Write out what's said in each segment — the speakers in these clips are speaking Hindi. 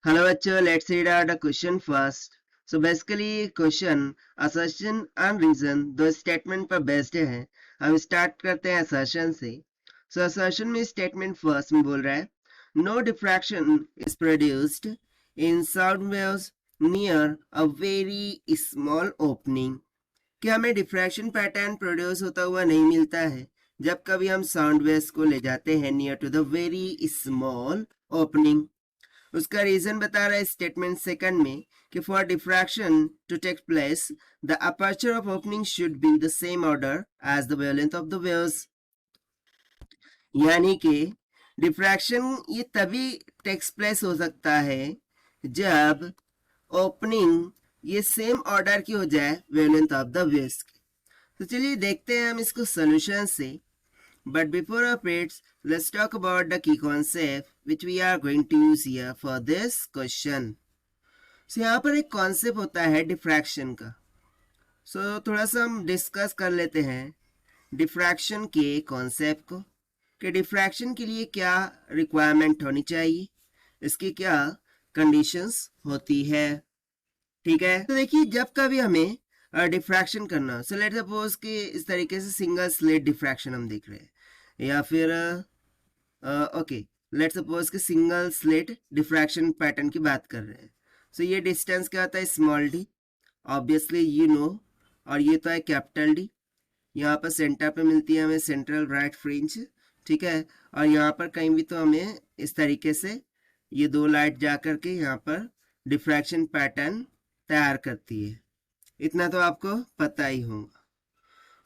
Hello, bachcho. Let's read out the question first. So basically, question, assertion and reason दो statement पर based है. हम start करते हैं assertion से. So assertion में statement first में बोल रहा है, no diffraction is produced in sound waves near a very small opening. कि हमें डिफ्रैक्शन पैटर्न प्रोड्यूस होता हुआ नहीं मिलता है जब कभी हम साउंड वेव्स को ले जाते हैं near to the very small opening. उसका रीजन बता रहा है स्टेटमेंट सेकंड में कि for diffraction to take place the aperture of opening should be the same order as the wavelength of the waves. यानी कि डिफ्रैक्शन ये तभी टेक्स प्लेस हो सकता है जब ओपनिंग ये सेम ऑर्डर की हो जाए वेवलेंथ ऑफ द वेव्स की. तो चलिए देखते हैं हम इसको सोल्यूशन से. But before our bits, let's talk about the key concept which we are going to use here for this question. So यहाँ पर एक concept होता है diffraction का. So थोड़ा सा हम discuss कर लेते हैं diffraction के concept को कि diffraction के लिए क्या requirement होनी चाहिए, इसकी क्या conditions होती है. ठीक है, तो देखिए जब कभी हमें डिफ्रैक्शन करना, सो लेट सपोज कि इस तरीके से सिंगल स्लिट डिफ्रैक्शन हम देख रहे हैं, या फिर ओके लेट सपोज कि सिंगल स्लिट डिफ्रैक्शन पैटर्न की बात कर रहे हैं. सो ये डिस्टेंस क्या होता है, small D, obviously you know, और ये तो है कैपिटल डी. यहाँ पर सेंटर पे मिलती है हमें सेंट्रल ब्राइट फ्रिंज. ठीक है, और यहाँ पर कहीं भी तो हमें इस तरीके से ये दो लाइट जा करके यहाँ पर डिफ्रैक्शन पैटर्न तैयार करती है. इतना तो आपको पता ही होगा.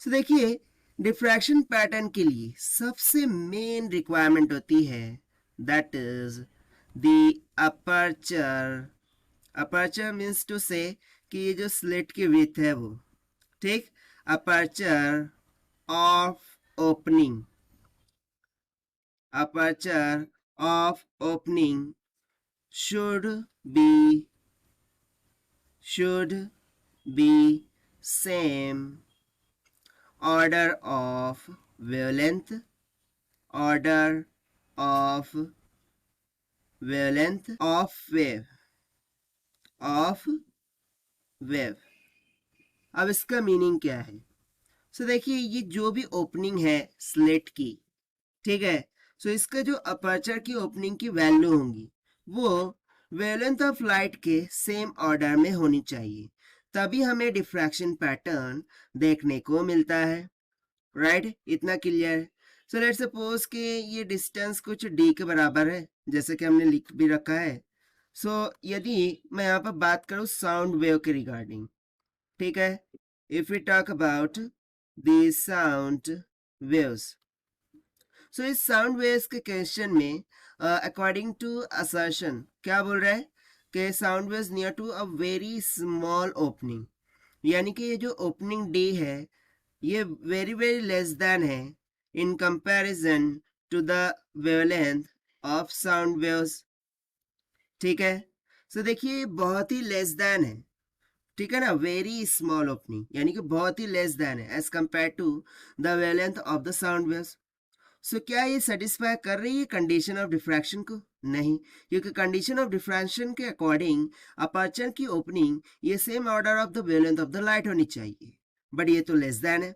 सो देखिए डिफ्रैक्शन पैटर्न के लिए सबसे मेन रिक्वायरमेंट होती है that is the aperture. Aperture means to say कि ये जो स्लिट की विड्थ है वो, ठीक, aperture of opening, aperture of opening should be same order of wavelength, order of wavelength of wave. अब इसका मीनिंग क्या है. सो देखिए ये जो भी ओपनिंग है स्लिट की, ठीक है, सो इसका जो अपर्चर की ओपनिंग की वैल्यू होंगी वो वेवलेंथ ऑफ लाइट के सेम ऑर्डर में होनी चाहिए, तभी हमें डिफ्रैक्शन पैटर्न देखने को मिलता है. राइट, इतना क्लियर है. सो लेट्स सपोज कि ये डिस्टेंस कुछ d के बराबर है जैसे कि हमने लिख भी रखा है. सो यदि मैं यहाँ पर बात करूँ साउंड वेव के रिगार्डिंग, ठीक है, if we talk about the sound waves, so इस साउंड वेव्स के क्वेश्चन में अकॉर्डिंग टू असर्शन क्या बोल रहा है कि sound waves near to a very small opening, यानी कि ये जो ओपनिंग डी है ये वेरी वेरी लेस देन है in comparison to the wavelength of sound waves. ठीक है, सो देखिए बहुत ही लेस देन है, ठीक है ना, वेरी स्मॉल ओपनिंग यानी कि बहुत ही लेस देन है as compare to the wavelength of the sound waves. So क्या ये सेटिस्फाई कर रही है कंडीशन ऑफ डिफ्रैक्शन को? नहीं, क्योंकि कंडीशन ऑफ डिफ्रैक्शन के अकॉर्डिंग अपर्चर की ओपनिंग ये same order of the wavelength of the light होनी चाहिए, बट ये तो लेस देन है.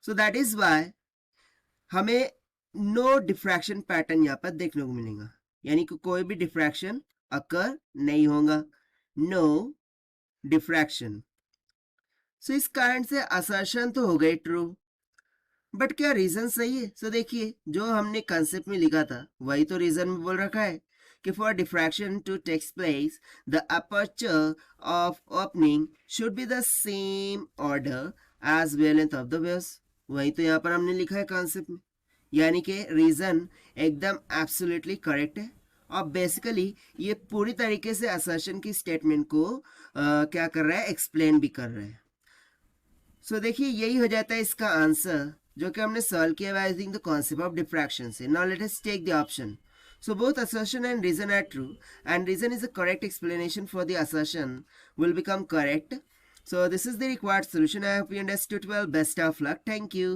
सो दैट इज वाई हमें नो डिफ्रैक्शन पैटर्न यहाँ पर देखने को मिलेगा, यानी कि कोई भी डिफ्रैक्शन अकर नहीं होगा, नो डिफ्रैक्शन. सो इस कारण से असर्शन तो हो गई ट्रू, बट क्या रीजन सही है? सो देखिए जो हमने कंसेप्ट में लिखा था वही तो रीजन में बोल रखा है कि for diffraction to takes place the aperture of opening should be the same order as wavelength of the waves. वही तो यहाँ पर हमने लिखा है कॉन्सेप्ट में, यानी कि रीजन एकदम एब्सोल्युटली करेक्ट है. और बेसिकली ये पूरी तरीके से असर्शन की स्टेटमेंट को क्या कर रहा है, एक्सप्लेन भी कर रहा है. सो देखिए यही हो जाता है इसका आंसर जो कि हमने सॉल्व किया by using the concept of diffraction से. Now let us take the option. So both assertion and reason are true, and reason is a correct explanation for the assertion will become correct. So this is the required solution. I hope you understood well. Best of luck. Thank you.